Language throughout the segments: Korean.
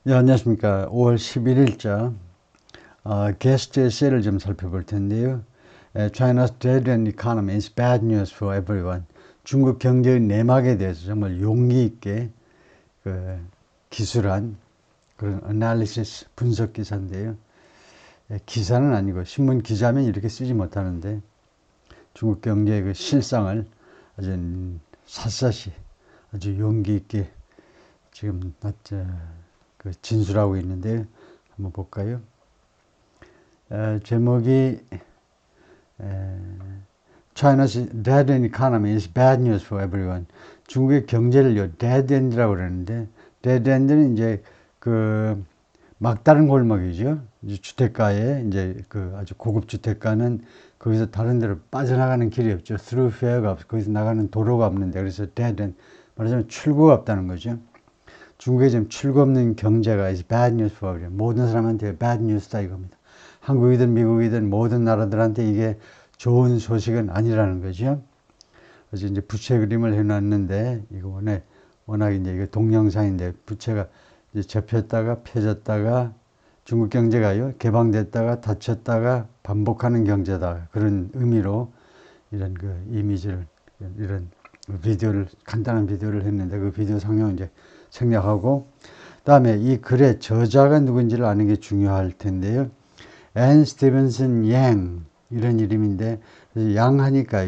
네, 안녕하십니까. 5월 11일자 게스트 에세이를 좀 살펴볼 텐데요. China's dead end economy is bad news for everyone. 중국 경제의 내막에 대해서 정말 용기 있게 기술한 그런 애널리시스 분석 기사인데요. 기사는 아니고 신문 기자면 이렇게 쓰지 못하는데 중국 경제의 그 실상을 아주 샅샅이 아주 용기 있게 지금 진술하고 있는데 한번 볼까요? 제목이 China's dead end economy is bad news for everyone. 중국의 경제를요 dead end라고 그러는데 dead end는 이제 그 막다른 골목이죠. 이제 주택가에 이제 그 아주 고급 주택가는 거기서 다른 데로 빠져나가는 길이 없죠. thoroughfare가 없어. 거기서 나가는 도로가 없는데 그래서 dead end 말하자면 출구가 없다는 거죠. 중국에 지금 출구 없는 경제가 is bad news for everyone. 모든 사람한테 bad news다 이겁니다. 한국이든 미국이든 모든 나라들한테 이게 좋은 소식은 아니라는 거죠. 그래서 이제 부채 그림을 해놨는데 이거 워낙 이제 이거 동영상인데 부채가 이제 접혔다가 펴졌다가 중국 경제가요 개방됐다가 닫혔다가 반복하는 경제다 그런 의미로 이런 그 이미지를 이런 비디오를 간단한 비디오를 했는데 그 비디오 상영을 이제 생략하고 그다음에 이 글의 저자가 누군지를 아는 게 중요할 텐데요. 앤 스티븐슨 양 이런 이름인데 양하니까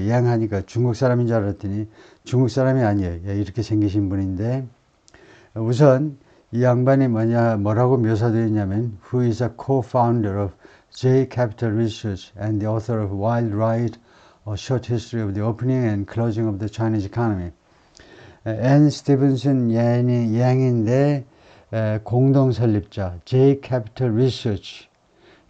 중국 사람인 줄 알았더니 중국 사람이 아니에요. 이렇게 생기신 분인데 우선 이 양반이 뭐라고 묘사되어 있냐면 who is a co-founder of J Capital Research and the author of Wild Ride, A Short History of the Opening and Closing of the Chinese Economy. 앤 스티븐슨 양인데 공동 설립자 J Capital Research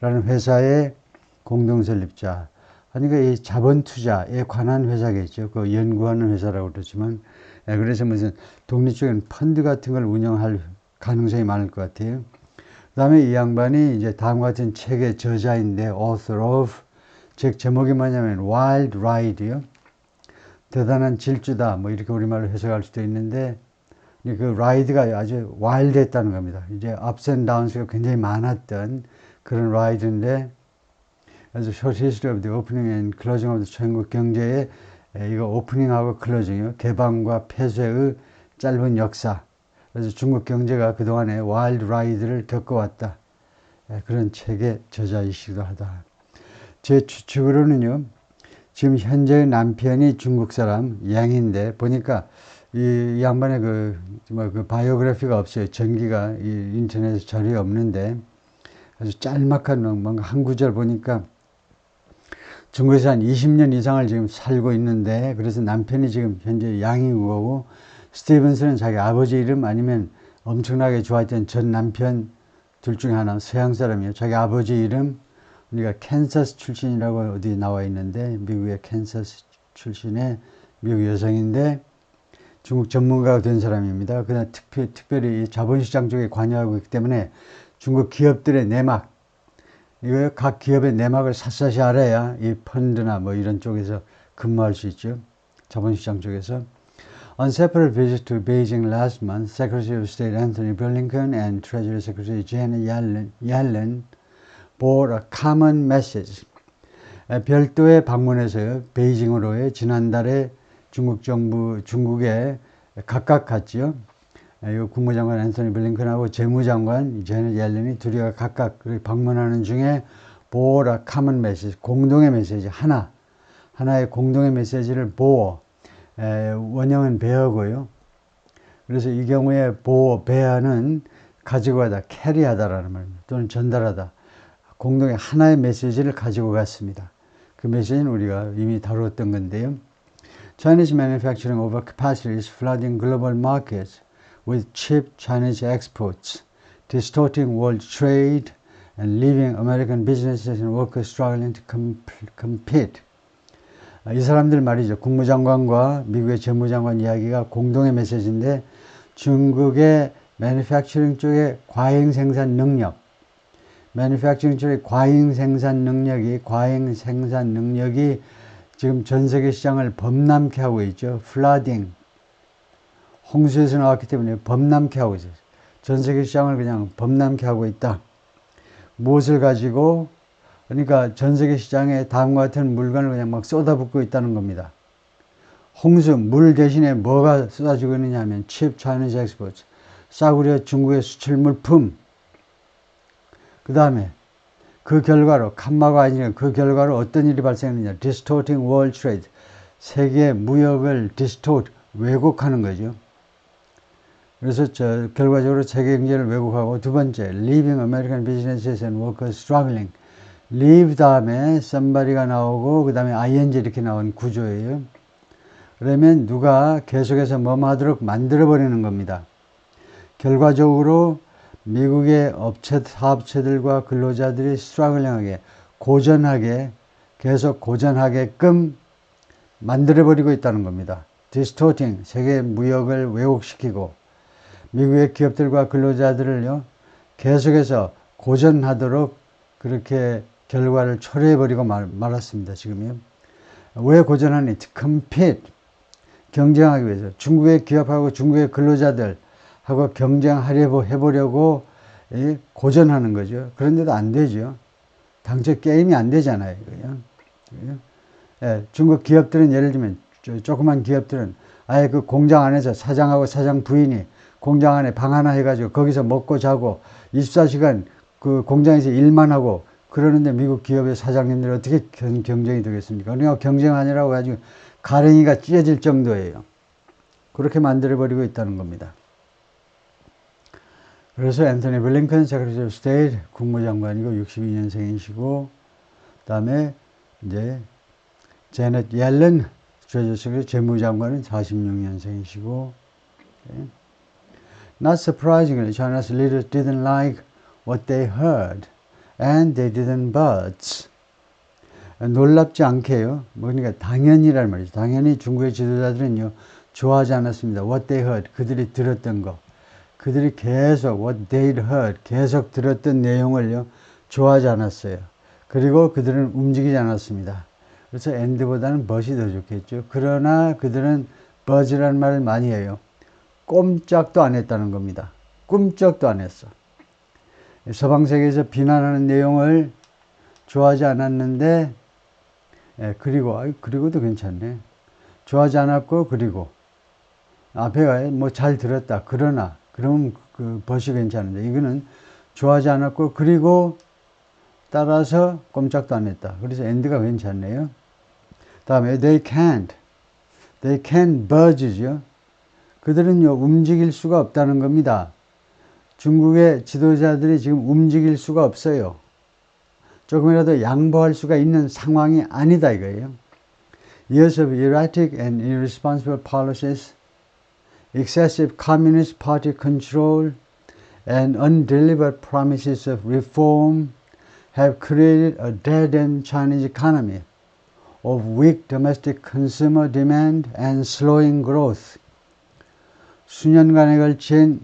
라는 회사의 공동 설립자. 그러니까 이 자본 투자에 관한 회사겠죠. 그 연구하는 회사라고 그러지만 그래서 무슨 독립적인 펀드 같은 걸 운영할 가능성이 많을 것 같아요. 그 다음에 이 양반이 이제 다음과 같은 책의 저자인데 author of 책 제목이 뭐냐면 Wild Ride요. 대단한 질주다 뭐 이렇게 우리말로 해석할 수도 있는데 그 라이드가 아주 와일드했다는 겁니다. 이제 ups and downs가 굉장히 많았던 그런 라이드인데 그래서 Short History of the Opening and Closing of the 중국 경제의 이거 오프닝하고 클로징이요. 개방과 폐쇄의 짧은 역사. 그래서 중국 경제가 그동안에 와일드 라이드를 겪어왔다. 그런 책의 저자이시기도 하다. 제 추측으로는요. 지금 현재의 남편이 중국 사람 양인데 보니까 이 양반의 그 바이오그래피가 없어요. 전기가 이 인터넷에 자료에 없는데 아주 짤막한 뭔가 한 구절 보니까 중국에서 한 20년 이상을 지금 살고 있는데 그래서 남편이 지금 현재 양인 거고 스티븐슨은 자기 아버지 이름 아니면 엄청나게 좋아했던 전 남편 둘 중에 하나 서양 사람이에요. 자기 아버지 이름 우리가 캔사스 출신이라고 어디 나와 있는데 미국의 캔사스 출신의 미국 여성인데 중국 전문가가 된 사람입니다. 그러나 특별히 자본시장 쪽에 관여하고 있기 때문에 중국 기업들의 내막 이거 각 기업의 내막을 샅샅이 알아야 이 펀드나 뭐 이런 쪽에서 근무할 수 있죠. 자본시장 쪽에서. On separate visits to Beijing last month, Secretary of State Anthony Blinken and Treasury Secretary Janet Yellen brought a common message. 별도의 방문해서요. 베이징으로의 지난달에 중국에 각각 갔지요. 국무장관 앤서니 블링컨하고 재무장관 제넷 옐런이 둘이가 각각 방문하는 중에 보어라 카먼 메시지 공동의 메시지 하나의 공동의 메시지를 보어 원형은 베어고요. 그래서 이 경우에 보어 베어는 가지고 가다 캐리하다라는 말입니다. 또는 전달하다 공동의 하나의 메시지를 가지고 갔습니다. 그 메시지는 우리가 이미 다루었던 건데요. Chinese manufacturing overcapacity is flooding global markets with cheap Chinese exports, distorting world trade and leaving American businesses and workers struggling to compete. 이 사람들 말이죠. 국무장관과 미국의 재무장관 이야기가 공동의 메시지인데 중국의 manufacturing 쪽의 과잉 생산 능력, manufacturing 쪽의 과잉 생산 능력이 지금 전 세계 시장을 범람케 하고 있죠. flooding. 홍수에서 나왔기 때문에 범람케 하고 있어요. 전 세계 시장을 그냥 범람케 하고 있다. 무엇을 가지고? 그러니까 전 세계 시장에 다음과 같은 물건을 그냥 막 쏟아붓고 있다는 겁니다. 홍수, 물 대신에 뭐가 쏟아지고 있느냐 하면 cheap Chinese exports, 싸구려 중국의 수출 물품. 그 다음에 그 결과로, 칸마가 아니라 그 결과로 어떤 일이 발생했느냐. distorting world trade, 세계 무역을 distort, 왜곡하는 거죠. 그래서 결과적으로 세계 경제를 왜곡하고, 두 번째, leaving American businesses and workers struggling. leave 다음에 somebody가 나오고 그 다음에 ing 이렇게 나온 구조예요. 그러면 누가 계속해서 뭐뭐 하도록 만들어버리는 겁니다. 결과적으로 미국의 업체, 사업체들과 근로자들이 struggling하게, 고전하게, 계속 고전하게끔 만들어버리고 있다는 겁니다. distorting, 세계 무역을 왜곡시키고, 미국의 기업들과 근로자들을요, 계속해서 고전하도록 그렇게 결과를 초래해버리고 말았습니다, 지금요. 왜 고전하니? to compete, 경쟁하기 위해서. 중국의 기업하고 중국의 근로자들하고 경쟁하려고 해보려고 고전하는 거죠. 그런데도 안 되죠. 당초 게임이 안 되잖아요. 예, 중국 기업들은 예를 들면, 조그만 기업들은 아예 그 공장 안에서 사장하고 사장 부인이 공장 안에 방 하나 해가지고 거기서 먹고 자고 24시간 그 공장에서 일만 하고 그러는데 미국 기업의 사장님들이 어떻게 경쟁이 되겠습니까? 그러니까 경쟁 아니라고 가지고 가랭이가 찢어질 정도예요. 그렇게 만들어버리고 있다는 겁니다. 그래서 앤토니 블링컨 세크레터리 오브 스테이트 국무장관이고 62년생이시고, 그 다음에 이제 제넷 옐런 트레저리 재무장관은 46년생이시고, okay. Not surprisingly, China's leaders didn't like what they heard, and they didn't budge. 놀랍지 않게요. 그러니까 당연히란 말이죠. 당연히 중국의 지도자들은요, 좋아하지 않았습니다. What they heard, 그들이 들었던 거. 그들이 계속 what they heard, 계속 들었던 내용을요, 좋아하지 않았어요. 그리고 그들은 움직이지 않았습니다. 그래서 and보다는 but이 더 좋겠죠. 그러나 그들은 budge라는 말을 많이 해요. 꼼짝도 안 했다는 겁니다. 꿈쩍도 안 했어. 서방 세계에서 비난하는 내용을 좋아하지 않았는데, 그리고도 괜찮네. 좋아하지 않았고, 그리고 앞에가 뭐 잘 들었다. 그러나, 그러면 그 벗이 괜찮은데, 이거는 좋아하지 않았고, 그리고 따라서 꼼짝도 안 했다. 그래서 end가 괜찮네요. 다음에 they can't budge죠. 그들은요, 움직일 수가 없다는 겁니다. 중국의 지도자들이 지금 움직일 수가 없어요. 조금이라도 양보할 수가 있는 상황이 아니다 이거예요. Years of erratic and irresponsible policies, excessive Communist Party control, and undelivered promises of reform have created a dead-end Chinese economy of weak domestic consumer demand and slowing growth. 수년간에 걸친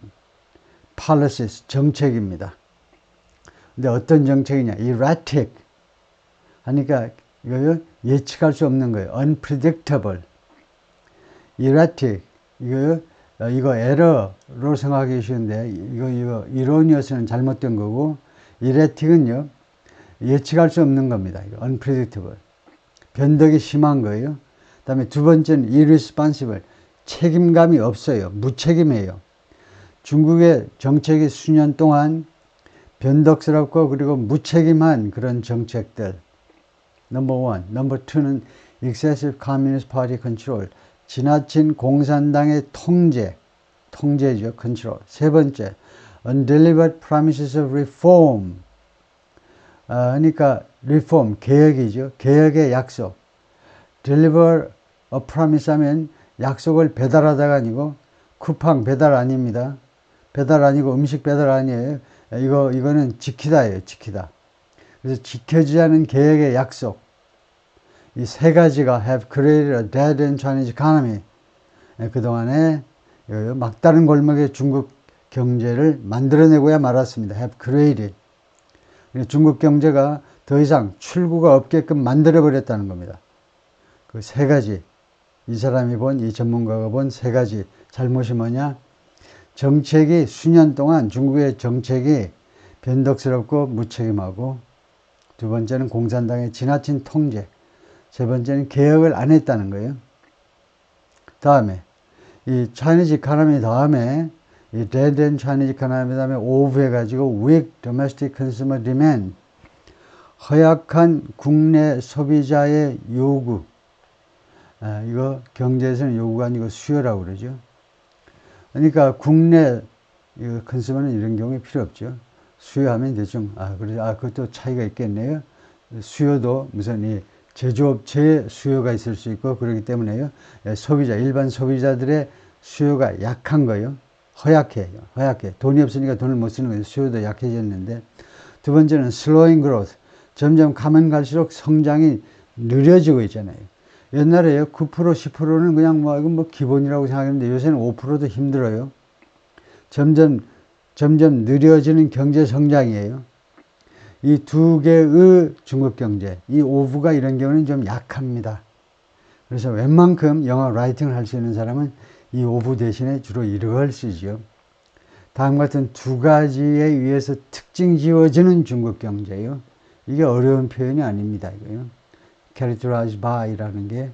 policies, 정책입니다. 근데 어떤 정책이냐? erratic 하니까 이거 예측할 수 없는 거예요. unpredictable. erratic 이거 에러로 생각하기 쉬운데 이거 이론이어서는 잘못된 거고, erratic은요 예측할 수 없는 겁니다. 이거 unpredictable. 변덕이 심한 거예요. 그다음에 두 번째는 irresponsible. 책임감이 없어요. 무책임해요. 중국의 정책이 수년 동안 변덕스럽고 그리고 무책임한 그런 정책들. 넘버 원. 넘버 투는 excessive communist party control. 지나친 공산당의 통제죠. control. 세 번째, undelivered promises of reform. 그러니까 reform, 개혁이죠. 개혁의 약속. deliver a promise 하면 약속을 배달하다가 아니고 쿠팡 배달 아닙니다. 배달 아니고 음식 배달 아니에요. 이거는 지키다예요. 지키다. 그래서 지켜지지 않은 계획의 약속. 이 세 가지가 have created a dead-end Chinese economy. 그동안에 막다른 골목의 중국 경제를 만들어내고야 말았습니다. have created. 중국 경제가 더 이상 출구가 없게끔 만들어버렸다는 겁니다. 그 세 가지. 이 사람이 이 전문가가 본 세 가지 잘못이 뭐냐? 정책이 수년 동안 중국의 정책이 변덕스럽고 무책임하고, 두 번째는 공산당의 지나친 통제, 세 번째는 개혁을 안 했다는 거예요. 다음에 이 Chinese economy 다음에 이 dead end Chinese economy 다음에 오브해가지고 weak domestic consumer demand, 허약한 국내 소비자의 요구, 이거 경제에서는 요구가 아니고 수요라고 그러죠. 그러니까 국내 컨슈머는 이런 경우에 필요 없죠. 수요하면 대충 그것도 차이가 있겠네요. 수요도 무슨 이 제조업체의 수요가 있을 수 있고 그렇기 때문에요. 소비자, 일반 소비자들의 수요가 약한 거예요. 허약해. 돈이 없으니까 돈을 못 쓰는 거예요. 수요도 약해졌는데. 두 번째는 slowing growth. 점점 가면 갈수록 성장이 느려지고 있잖아요. 옛날에 9%, 10%는 그냥 이건 뭐 기본이라고 생각했는데 요새는 5%도 힘들어요. 점점 느려지는 경제 성장이에요. 이 두 개의 중국 경제, 이 오브가 이런 경우는 좀 약합니다. 그래서 웬만큼 영어 라이팅을 할 수 있는 사람은 이 오브 대신에 주로 이걸 쓰죠. 다음 같은 두 가지에 의해서 특징 지어지는 중국 경제예요. 이게 어려운 표현이 아닙니다. 이거요. characterized by라는 게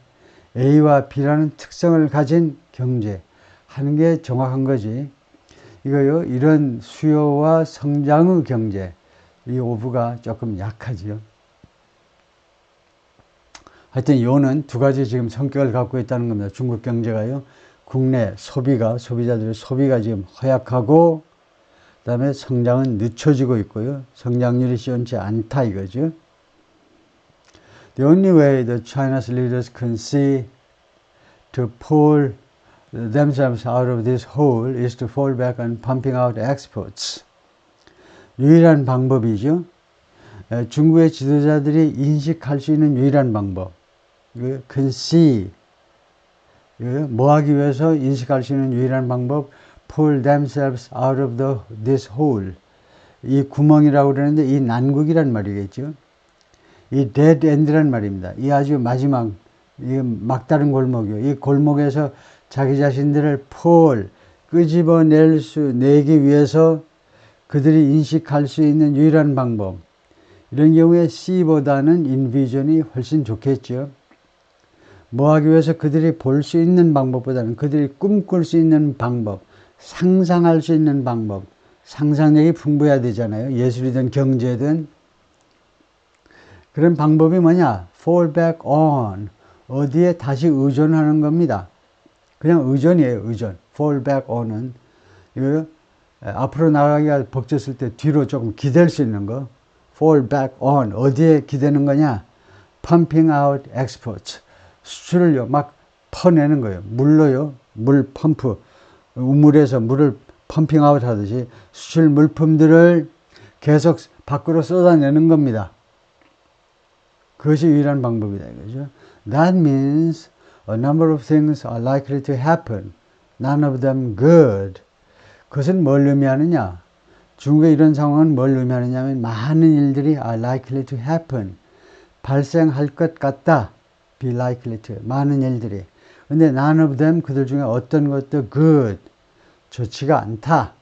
A와 B라는 특성을 가진 경제 하는 게 정확한 거지. 이거요, 이런 수요와 성장의 경제, 이 오브가 조금 약하지요. 하여튼 요는 두 가지 지금 성격을 갖고 있다는 겁니다. 중국 경제가요, 국내 소비자들의 소비가 지금 허약하고, 그 다음에 성장은 늦춰지고 있고요. 성장률이 시원치 않다 이거죠. The only way the China's leaders can see to pull themselves out of this hole is to fall back on pumping out exports. 유일한 방법이죠. 중국의 지도자들이 인식할 수 있는 유일한 방법. can see. 뭐 하기 위해서 인식할 수 있는 유일한 방법. pull themselves out of this hole. 이 구멍이라고 그러는데 이 난국이란 말이겠죠. 이 dead end란 말입니다. 이 아주 마지막, 이 막다른 골목이요. 이 골목에서 자기 자신들을 끄집어내기 위해서 그들이 인식할 수 있는 유일한 방법. 이런 경우에 C보다는 envision이 훨씬 좋겠죠. 뭐 하기 위해서 그들이 볼 수 있는 방법보다는 그들이 꿈꿀 수 있는 방법, 상상할 수 있는 방법, 상상력이 풍부해야 되잖아요. 예술이든 경제든. 그런 방법이 뭐냐? fall back on. 어디에 다시 의존하는 겁니다. 그냥 의존이에요, 의존. fall back on은. 이거 앞으로 나가기가 벅졌을 때 뒤로 조금 기댈 수 있는 거. fall back on. 어디에 기대는 거냐? pumping out exports. 수출을요, 막 퍼내는 거예요. 물로요, 물 펌프. 우물에서 물을 펌핑 아웃 하듯이 수출 물품들을 계속 밖으로 쏟아내는 겁니다. 그것이 유일한 방법이다 이거죠. That means a number of things are likely to happen. None of them good. 그것은 뭘 의미하느냐? 중국의 이런 상황은 뭘 의미하느냐면 많은 일들이 are likely to happen. 발생할 것 같다. be likely to. 많은 일들이. 근데 none of them, 그들 중에 어떤 것도 good. 좋지가 않다.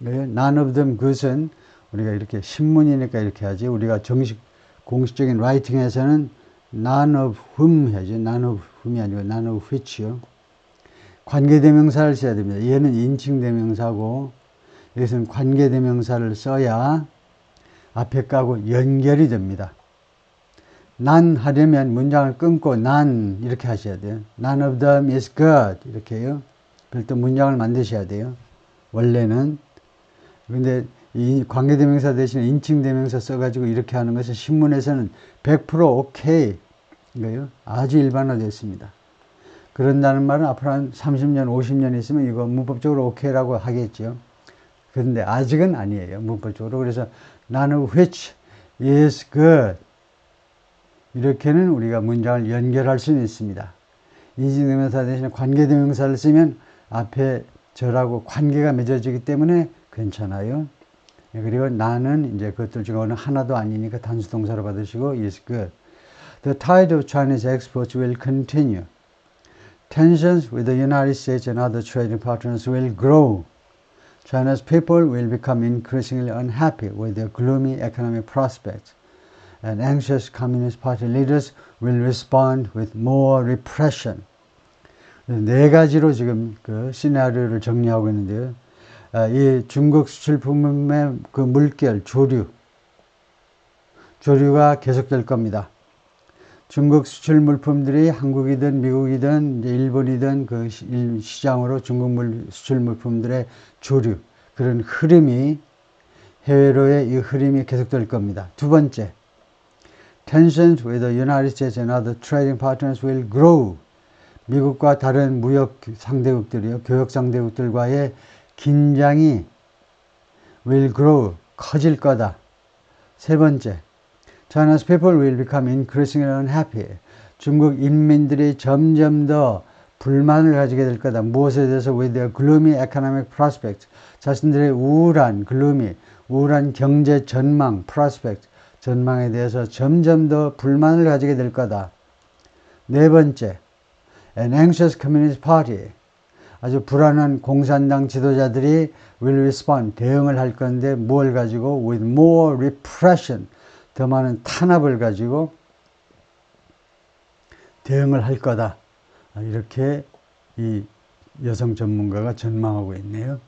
none of them good은 우리가 이렇게 신문이니까 이렇게 하지. 우리가 공식적인 라이팅에서는 none of whom 해야지. none of whom이 아니고 none of which요. 관계대명사를 써야 됩니다. 얘는 인칭대명사고 여기서는 관계대명사를 써야 앞에 거하고 연결이 됩니다. 난 하려면 문장을 끊고 난 이렇게 하셔야 돼요. None of them is good. 이렇게요. 별도 문장을 만드셔야 돼요. 원래는. 근데 이 관계대명사 대신에 인칭대명사 써가지고 이렇게 하는 것은 신문에서는 100% 오케이. 이거요. 아주 일반화됐습니다. 그런다는 말은 앞으로 한 30년, 50년 있으면 이거 문법적으로 오케이라고 하겠죠. 그런데 아직은 아니에요. 문법적으로. 그래서 none of which is good. 이렇게는 우리가 문장을 연결할 수는 있습니다. 인칭대명사 대신에 관계대명사를 쓰면 앞에 저라고 관계가 맺어지기 때문에 괜찮아요. 그리고 나는 이제 그것들 중에 어느 하나도 아니니까 단수동사로 받으시고 is good. The tide of Chinese exports will continue. Tensions with the United States and other trading partners will grow. China's people will become increasingly unhappy with their gloomy economic prospects, and anxious Communist Party leaders will respond with more repression. 네 가지로 지금 그 시나리오를 정리하고 있는데요. 이 중국 수출품의 그 물결, 조류가 계속될 겁니다. 중국 수출 물품들이 한국이든 미국이든 일본이든 그 시장으로 중국 수출 물품들의 조류, 그런 흐름이, 해외로의 이 흐름이 계속될 겁니다. 두 번째, tensions with the United States and other trading partners will grow. 미국과 다른 무역 상대국들이요, 교역 상대국들과의 긴장이 will grow, 커질 거다. 세 번째, China's people will become increasingly unhappy. 중국 인민들이 점점 더 불만을 가지게 될 거다. 무엇에 대해서? with their gloomy economic prospects. 자신들의 우울한 경제 전망, prospect, 전망에 대해서 점점 더 불만을 가지게 될 거다. 네 번째, an anxious communist party. 아주 불안한 공산당 지도자들이 will respond, 대응을 할 건데 뭘 가지고? with more repression. 더 많은 탄압을 가지고 대응을 할 거다. 이렇게 이 여성 전문가가 전망하고 있네요.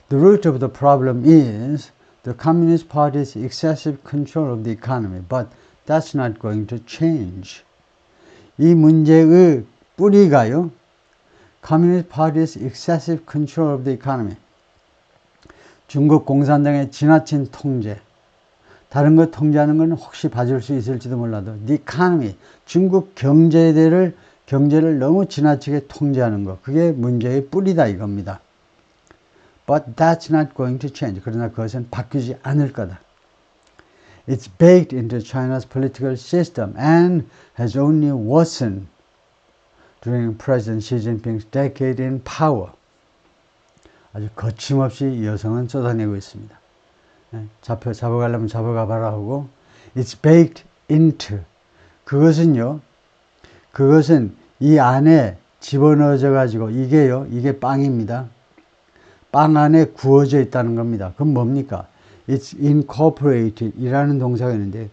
The root of the problem is the Communist Party's excessive control of the economy, but that's not going to change. 이 문제의 뿌리가요, Communist Party's excessive control of the economy. 중국 공산당의 지나친 통제. 다른 거 통제하는 건 혹시 봐줄 수 있을지도 몰라도 the economy, 중국 경제를 너무 지나치게 통제하는 거, 그게 문제의 뿌리다 이겁니다. But that's not going to change. 그러나 그것은 바뀌지 않을 거다. It's baked into China's political system and has only worsened during President Xi Jinping's decade in power. 아주 거침없이 여성은 쏟아내고 있습니다. 잡아가려면 잡아가봐라 하고, it's baked into. 그것은 이 안에 집어넣어져 가지고, 이게 빵입니다. 빵 안에 구워져 있다는 겁니다. 그럼 뭡니까? It's incorporated 이라는 동사가 있는데,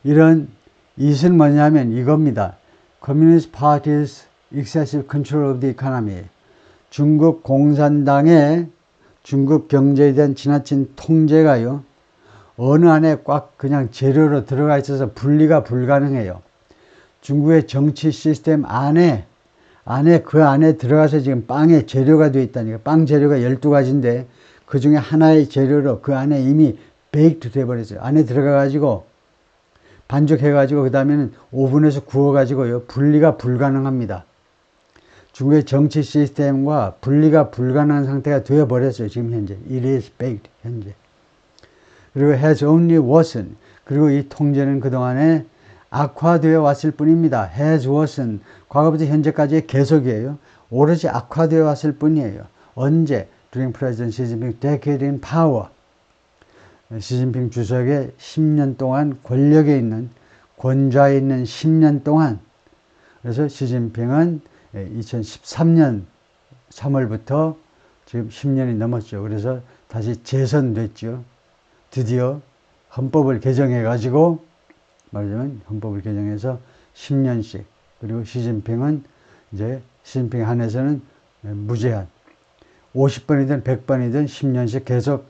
이런 it은 뭐냐면 이겁니다. Communist Party's excessive control of the economy. 중국 공산당의 중국 경제에 대한 지나친 통제가요, 어느 안에 꽉 그냥 재료로 들어가 있어서 분리가 불가능해요. 중국의 정치 시스템 그 안에 들어가서 지금 빵의 재료가 되어 있다니까. 빵 재료가 12가지인데 그 중에 하나의 재료로 그 안에 이미 베이크드 돼버렸어요. 안에 들어가가지고 반죽해가지고 그 다음에는 오븐에서 구워가지고요, 분리가 불가능합니다. 중국의 정치 시스템과 분리가 불가능한 상태가 되어버렸어요. 지금 현재. It is baked. 현재. 그리고 has only worsened. 그리고 이 통제는 그동안에 악화되어 왔을 뿐입니다. has worsened. 과거부터 현재까지의 계속이에요. 오로지 악화되어 왔을 뿐이에요. 언제? During President Xi Jinping's decade in power. 시진핑 주석의 10년 동안 권력에 있는, 권좌에 있는 10년 동안. 그래서 시진핑은 2013년 3월부터 지금 10년이 넘었죠. 그래서 다시 재선됐죠. 드디어 헌법을 개정해가지고, 말하자면 헌법을 개정해서 10년씩, 그리고 시진핑은 이제 시진핑 한해서는 무제한 50번이든 100번이든 10년씩 계속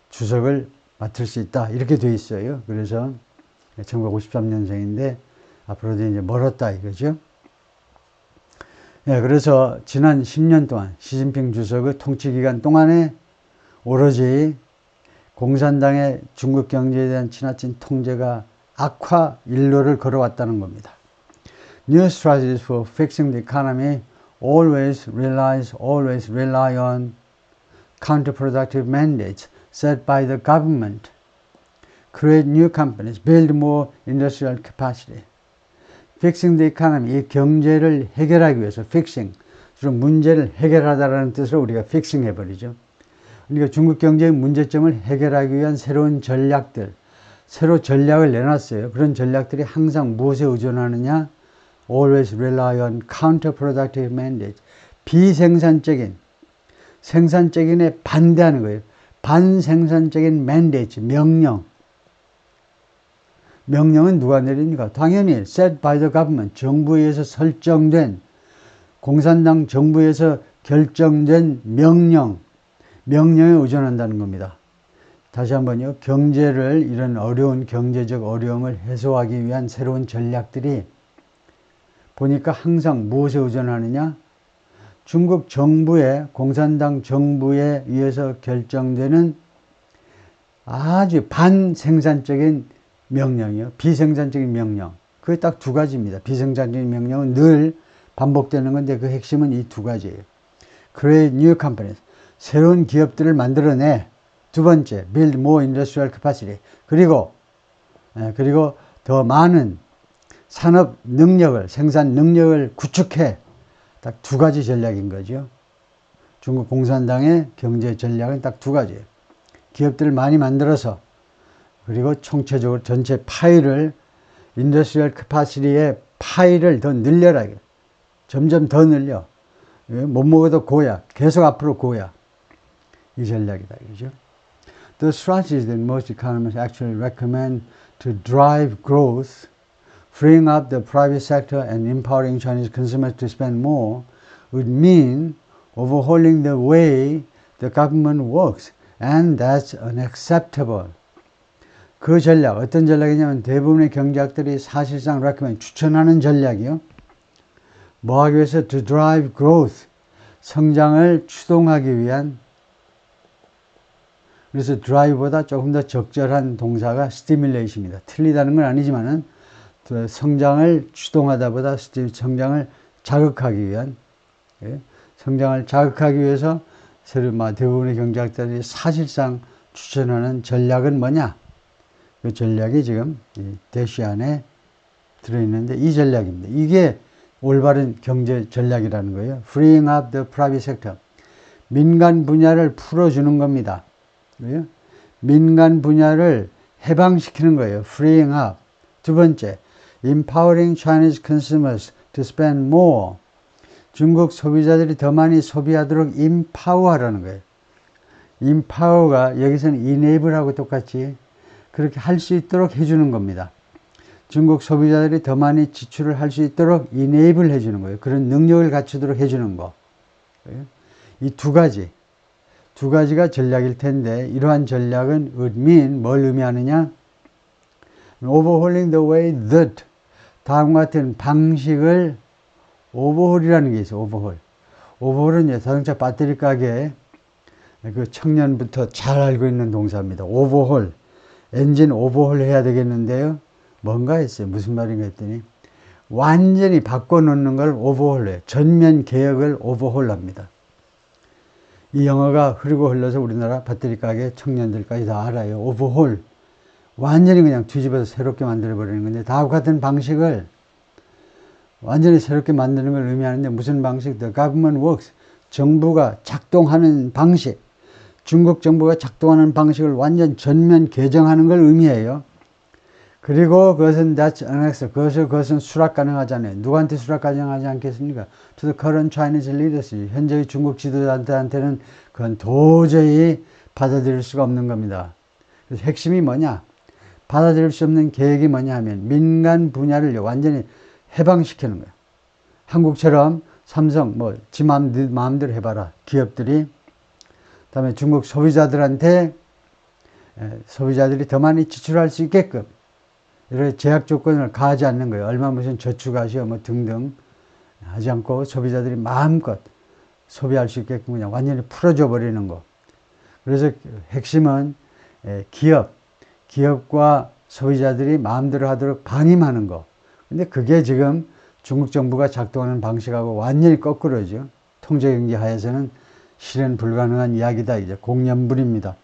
주석을 맡을 수 있다. 이렇게 돼 있어요. 그래서 1953년생인데 앞으로도 이제 멀었다 이거죠. 예, 그래서 지난 10년 동안 시진핑 주석의 통치 기간 동안에 오로지 공산당의 중국 경제에 대한 지나친 통제가 악화 일로를 걸어왔다는 겁니다. New strategies for fixing the economy always rely on counterproductive mandates set by the government. Create new companies, build more industrial capacity. Fixing the economy, 이 경제를 해결하기 위해서, fixing, 주로 문제를 해결하다라는 뜻으로 우리가 fixing 해버리죠. 그러니까 중국 경제의 문제점을 해결하기 위한 새로운 전략들, 새로 전략을 내놨어요. 그런 전략들이 항상 무엇에 의존하느냐? Always rely on counterproductive mandates. 비생산적인, 생산적인에 반대하는 거예요. 반생산적인 mandate, 명령. 명령은 누가 내립니까? 당연히 set by the government, 정부에 의해서 설정된, 공산당 정부에서 결정된 명령에 의존한다는 겁니다. 다시 한번요. 경제를, 이런 어려운 경제적 어려움을 해소하기 위한 새로운 전략들이 보니까 항상 무엇에 의존하느냐? 중국 정부의, 공산당 정부에 의해서 결정되는 아주 반생산적인 명령이요. 비생산적인 명령. 그게 딱 두 가지입니다. 비생산적인 명령은 늘 반복되는 건데 그 핵심은 이 두 가지예요. Create new companies. 새로운 기업들을 만들어내. 두 번째, build more industrial capacity. 그리고 더 많은 산업 능력을, 생산 능력을 구축해. 딱 두 가지 전략인 거죠. 중국 공산당의 경제 전략은 딱 두 가지예요. 기업들을 많이 만들어서, 그리고 총체적으로 전체 파이를, 인더스트리얼 캐파시티의 파이를 더 늘려라. 점점 더 늘려. 못 먹어도 고야. 계속 앞으로 고야. 이 전략이다. 그죠? The strategies that most economists actually recommend to drive growth, freeing up the private sector and empowering Chinese consumers to spend more, would mean overhauling the way the government works, and that's unacceptable. 그 전략, 어떤 전략이냐면 대부분의 경제학들이 사실상 recommend, 추천하는 전략이요. 뭐 하기 위해서? To drive growth, 성장을 추동하기 위한. 그래서 drive보다 조금 더 적절한 동사가 stimulation입니다. 틀리다는 건 아니지만은 성장을 추동하다보다 성장을 자극하기 위한, 성장을 자극하기 위해서 대부분의 경제학자들이 사실상 추천하는 전략은 뭐냐? 그 전략이 지금 대시 안에 들어있는데 이 전략입니다. 이게 올바른 경제 전략이라는 거예요. Freeing up the private sector. 민간 분야를 풀어주는 겁니다. 그래요? 민간 분야를 해방시키는 거예요. Freeing up. 두 번째, Empowering Chinese consumers to spend more. 중국 소비자들이 더 많이 소비하도록 empower하라는 거예요. empower가 여기서는 enable하고 똑같이 그렇게 할 수 있도록 해주는 겁니다. 중국 소비자들이 더 많이 지출을 할 수 있도록 enable 해주는 거예요. 그런 능력을 갖추도록 해주는 거. 이 두 가지가 전략일 텐데, 이러한 전략은 would mean, 뭘 의미하느냐? Overhauling the way that, 다음과 같은 방식을, 오버홀이라는 게 있어요. 오버홀은 자동차 배터리 가게 그 청년부터 잘 알고 있는 동사입니다. 오버홀. 엔진 오버홀 해야 되겠는데요. 뭔가 했어요. 무슨 말인가 했더니 완전히 바꿔놓는 걸 오버홀해요. 전면 개혁을 오버홀합니다. 이 영어가 흐르고 흘러서 우리나라 배터리 가게 청년들까지 다 알아요. 오버홀. 완전히 그냥 뒤집어서 새롭게 만들어버리는 건데, 다음과 같은 방식을 완전히 새롭게 만드는 걸 의미하는데, 무슨 방식? The government works. 정부가 작동하는 방식. 중국 정부가 작동하는 방식을 완전 전면 개정하는 걸 의미해요. 그리고 그것은 that's unacceptable. 그것은 수락 가능하잖아요. 누구한테 수락 가능하지 않겠습니까? To the current Chinese leadership. 현재의 중국 지도자한테는 그건 도저히 받아들일 수가 없는 겁니다. 그래서 핵심이 뭐냐? 받아들일 수 없는 계획이 뭐냐 하면 민간 분야를 완전히 해방시키는 거예요. 한국처럼 삼성, 지 마음대로 해봐라. 기업들이. 그 다음에 중국 소비자들한테, 소비자들이 더 많이 지출할 수 있게끔 이렇게 제약 조건을 가하지 않는 거예요. 얼마 무슨 저축하시오 등등 하지 않고 소비자들이 마음껏 소비할 수 있게끔 그냥 완전히 풀어줘 버리는 거. 그래서 핵심은 기업과 소비자들이 마음대로 하도록 방임하는 거. 근데 그게 지금 중국 정부가 작동하는 방식하고 완전히 거꾸로죠. 통제경제 하에서는 실현 불가능한 이야기다. 이제 공연불입니다.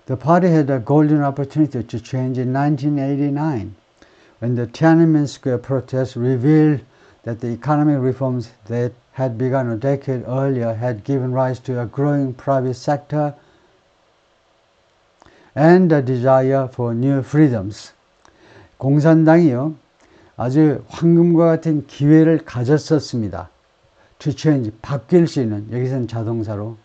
The party had a golden opportunity to change in 1989 when the Tiananmen Square protests revealed that the economic reforms that had begun a decade earlier had given rise to a growing private sector and a desire for new freedoms. 공산당이요, 아주 황금과 같은 기회를 가졌었습니다. To change, 바뀔 수 있는, 여기서는 자동사로,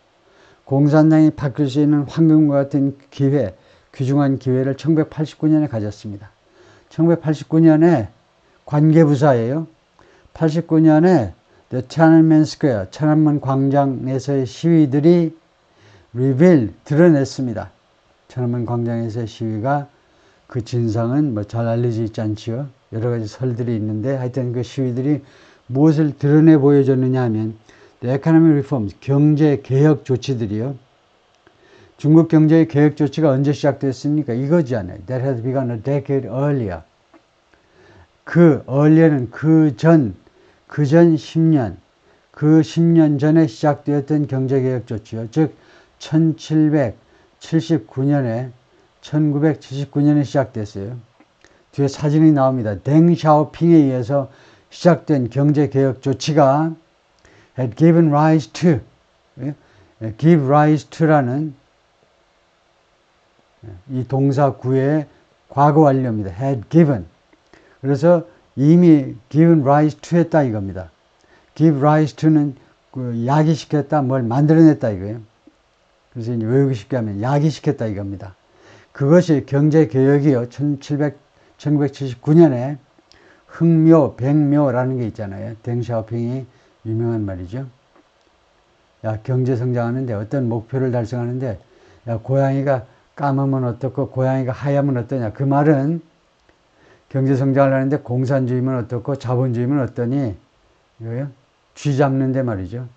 공산당이 바뀔 수 있는 황금과 같은 기회, 귀중한 기회를 1989년에 가졌습니다. 1989년에 관계부사예요. 89년에 The Tiananmen Square, 천안문 광장에서의 시위들이 드러냈습니다. 천안문 광장에서의 시위가 그 진상은 뭐 잘 알려져 있지 않지요. 여러 가지 설들이 있는데 하여튼 그 시위들이 무엇을 드러내 보여줬느냐 하면 The Economic Reforms, 경제 개혁 조치들이요. 중국 경제의 개혁 조치가 언제 시작됐습니까? 이거잖아요. That had begun a decade earlier. 그 earlier는 그 전 10년, 그 10년 전에 시작되었던 경제개혁 조치요. 즉 1979년에 시작됐어요. 뒤에 사진이 나옵니다. 댕샤오핑에 의해서 시작된 경제개혁 조치가 had given rise to, give rise to라는 이 동사 구의 과거 완료입니다. had given. 그래서 이미 given rise to 했다 이겁니다. give rise to는 그 야기시켰다, 뭘 만들어냈다 이거예요. 그래서 이제 외우기 쉽게 하면 야기시켰다 이겁니다. 그것이 경제개혁이요. 1979년에 흑묘, 백묘라는 게 있잖아요. 댕샤오핑이 유명한 말이죠. 야, 경제 성장하는데 어떤 목표를 달성하는데 야, 고양이가 까매면 어떻고 고양이가 하얗면 어떠냐. 그 말은 경제 성장을 하는데 공산주의면 어떻고 자본주의면 어떠니? 이거요. 쥐 잡는데 말이죠.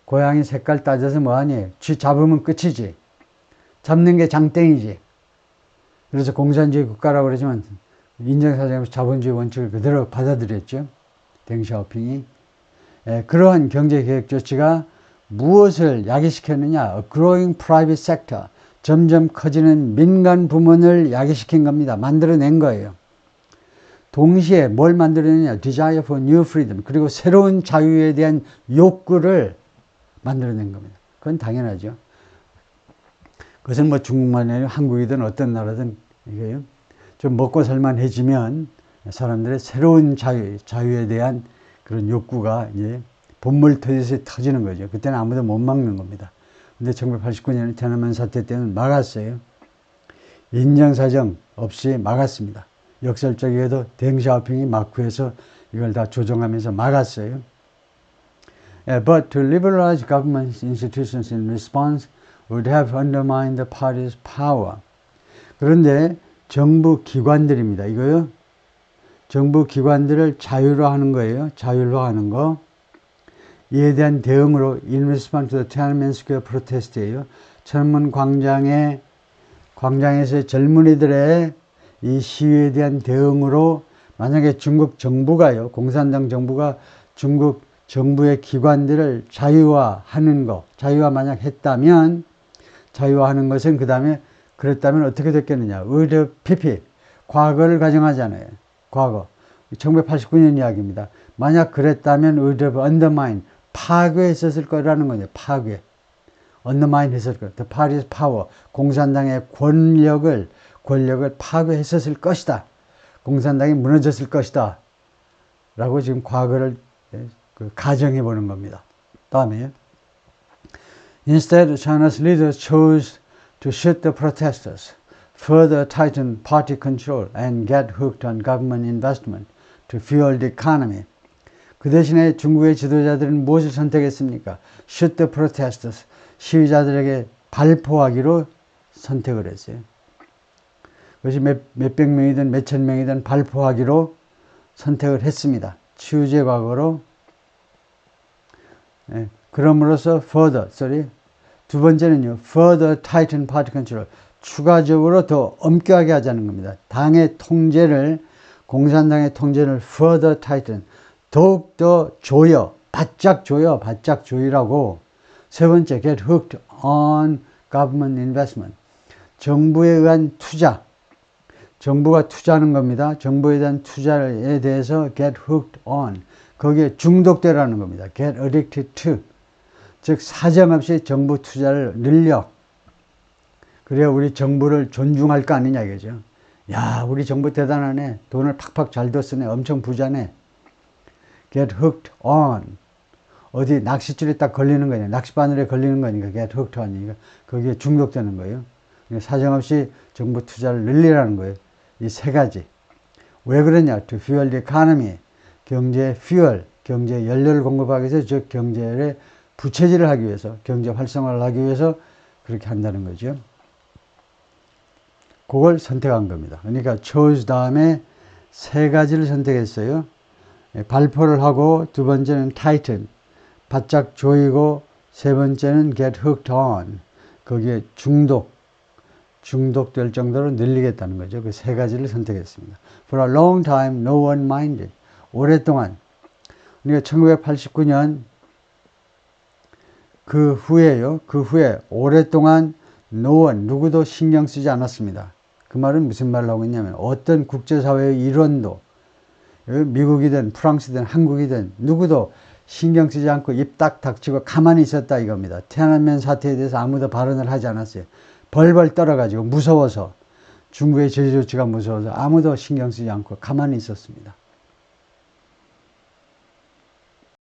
고양이 색깔 따져서 뭐하니? 쥐 잡으면 끝이지. 잡는 게 장땡이지. 그래서 공산주의 국가라고 그러지만 인정사정에서 자본주의 원칙을 그대로 받아들였죠. 댕샤오핑이. 그러한 경제개혁 조치가 무엇을 야기시켰느냐? A growing private sector. 점점 커지는 민간 부문을 야기시킨 겁니다. 만들어낸 거예요. 동시에 뭘 만들어내냐? Desire for new freedom. 그리고 새로운 자유에 대한 욕구를 만들어낸 겁니다. 그건 당연하죠. 그것은 뭐 중국만 아니라 한국이든 어떤 나라든 이게요. 좀 먹고 살만해지면 사람들의 새로운 자유에 대한 그런 욕구가 이제 본물 터져서 터지는 거죠. 그때는 아무도 못 막는 겁니다. 근데 1989년天安문 사태 때는 막았어요. 인정사정 없이 막았습니다. 역설적이어도 댕샤오핑이 막고 해서 이걸 다 조정하면서 막았어요. But to liberalize government institutions in response would have undermined the party's power. 그런데 정부 기관들입니다. 이거요. 정부 기관들을 자유화하는 거예요. 자율화하는 거. 이에 대한 대응으로 in response to the Tiananmen Square protest예요. 천안문 광장에서 젊은이들의 이 시위에 대한 대응으로 만약에 중국 정부가요, 공산당 정부가 중국 정부의 기관들을 자유화하는 거, 자유화 만약 했다면, 자유화하는 것은 그 다음에 그랬다면 어떻게 됐겠느냐. 의드 PP, 과거를 가정하잖아요. 과거. 1989년 이야기입니다. 만약 그랬다면 의드 undermine, 파괴했었을 거라는 거죠. 파괴. undermine 했을 거. The party's power, 공산당의 권력을 파괴했었을 것이다. 공산당이 무너졌을 것이다. 라고 지금 과거를 가정해 보는 겁니다. 다음에 Instead, China's leaders chose to shoot the protesters, further tighten party control, and get hooked on government investment to fuel the economy. 그 대신에 중국의 지도자들은 무엇을 선택했습니까? Shoot the protesters, 시위자들에게 발포하기로 선택을 했어요. 그것이 몇백 명이든 몇천 명이든 발포하기로 선택을 했습니다. 치우제 과거로. 그럼으로써 두 번째는요, further tighten party control. 추가적으로 더 엄격하게 하자는 겁니다. 공산당의 통제를 further tighten. 더욱더 바짝 조이라고. 세 번째, get hooked on government investment. 정부에 의한 투자. 정부가 투자하는 겁니다. 정부에 대한 투자에 대해서 get hooked on. 거기에 중독되라는 겁니다. get addicted to. 즉 사정없이 정부 투자를 늘려. 그래야 우리 정부를 존중할 거 아니냐 이거죠. 야, 우리 정부 대단하네. 돈을 팍팍 잘 더 쓰네. 엄청 부자네. get hooked on. 어디 낚싯줄에 딱 걸리는 거냐, 낚싯바늘에 걸리는 거니까 get hooked on이니까 거기에 중독되는 거예요. 사정없이 정부 투자를 늘리라는 거예요. 이 세 가지. 왜 그러냐? To fuel the economy. 경제 fuel, 경제 연료를 공급하기 위해서, 즉 경제의 부채질을 하기 위해서, 경제 활성화를 하기 위해서 그렇게 한다는 거죠. 그걸 선택한 겁니다. 그러니까 chose 다음에 세 가지를 선택했어요. 발포를 하고, 두 번째는 tighten, 바짝 조이고, 세 번째는 get hooked on, 거기에 중독될 정도로 늘리겠다는 거죠. 그 세 가지를 선택했습니다. For a long time, no one minded. 오랫동안, 그러니까 1989년 그 후에 오랫동안 no one, 누구도 신경 쓰지 않았습니다. 그 말은 무슨 말을 하고 있냐면, 어떤 국제사회의 일원도, 미국이든 프랑스든 한국이든 누구도 신경 쓰지 않고 입 딱 닥치고 가만히 있었다 이겁니다. 티안안men 사태에 대해서 아무도 발언을 하지 않았어요. 벌벌 떨어가지고 무서워서, 중국의 제재 조치가 무서워서 아무도 신경 쓰지 않고 가만히 있었습니다.